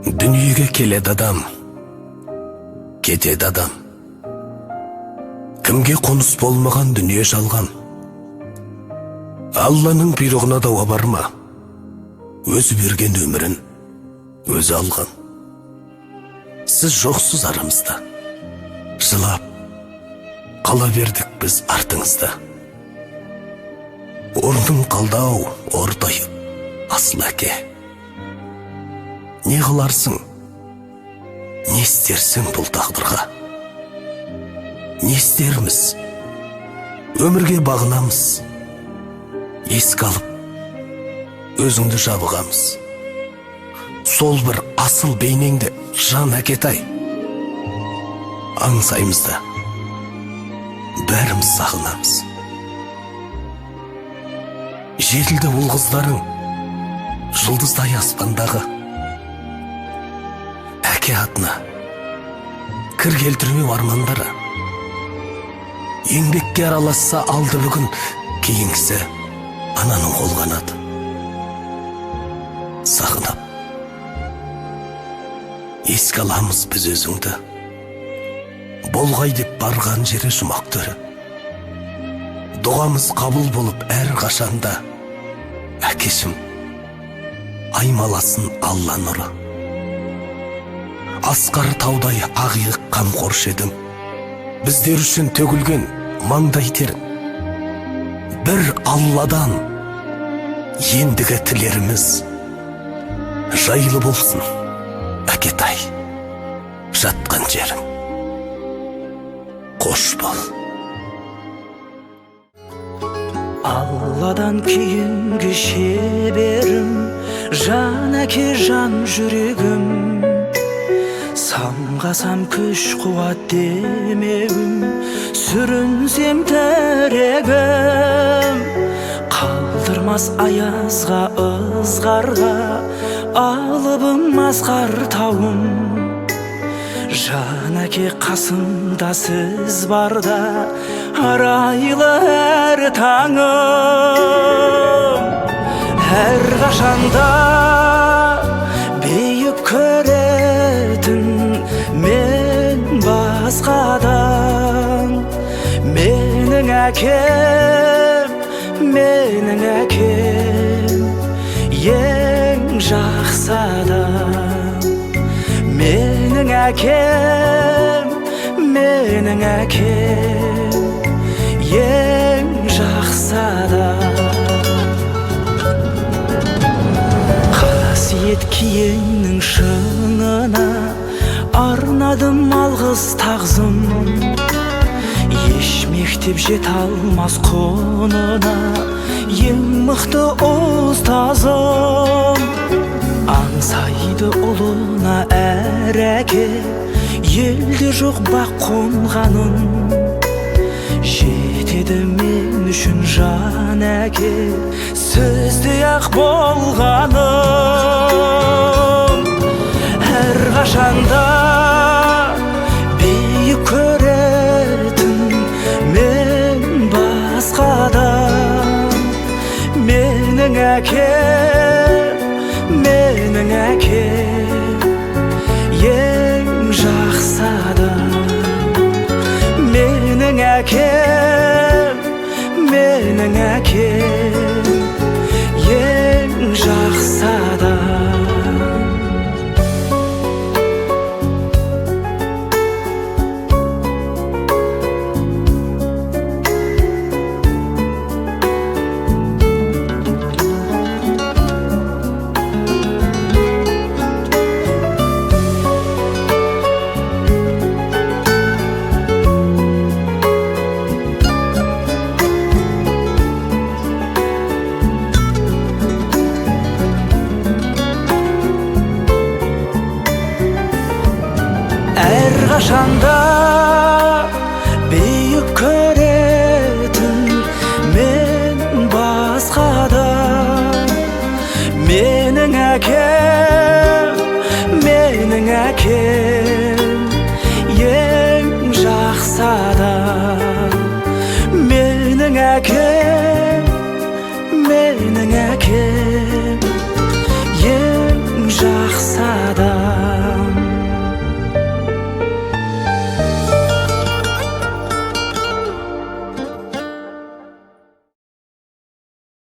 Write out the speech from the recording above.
Дүниеге келеді адам, кетеді адам. Кімге қоныс болмаған дүние жалған. Алланың бұйрығына дауа барма, өзі берген өмірін өзі алған. Сіз жоқсыз арамызда, жылап қала бердік біз артыңызда. Орның қалдау, ордайып, асыл әке. Не қыларсың, не істерсің бұл тағдырға? Не істерміз, өмірге бағынамыз, еске алып, өзіңді жабығамыз. Сол бір асыл бейнеңді жан әкетай, аңсаймызда, бәріміз сағынамыз. Жетілді ол қыздарың, жұлдыздай аспандағы. Әке атына кір келтірмеу армандары. Еңбекке араласса алды бүгін, кейінгісі ананың қолғанады. Сағынап еске аламыз біз өзіңді, болғай деп барған жері жұмақ төрі. Дұғамыз қабыл болып әр қашанда, әкешім аймаласын Алла нұры. Асқар таудай ақиық қамқоршы едің, біздер үшін төгілген маңдай терің. Бір Алладан ендігі тілеріміз жайлы болсын, әкетай, жатқан жерің қош бол. Алладан кейінгі шеберім, жан әке жан жүрегім. Самғасам күш қуат демеуім, сүрінсем тірегім. Қалдырмас аязға, ызғарға, алыбым асқар тауым. Жан әке қасымда сіз барда, арайлы әр таңым. Әр қашанда бейік көретін мен басқадан. Менің әкем, менің әкем, ең жақсы адам. Менің әкем, менің әкем, ең жақсы адам. Қасиет киеңнің шыңына арнадым алғыс тағзым. Еш мектеп жете алмас құнына ең мықты ұстазым. Аңсайды ұлына әр әке, елде жоқ бақ қонғаным. Жетеді мен үшін жан әке, сөздей ақ болғаным. Әр қашанда бейік көретін мен басқадан. Менің әкем, менің әкем, ең жақсы адам. Менің әкем, менің әкем, ең жақсы адам. Қашанда бейік көретін мен басқадан. Менің әкем, менің әкем, ең жақсы адам. Менің әкем,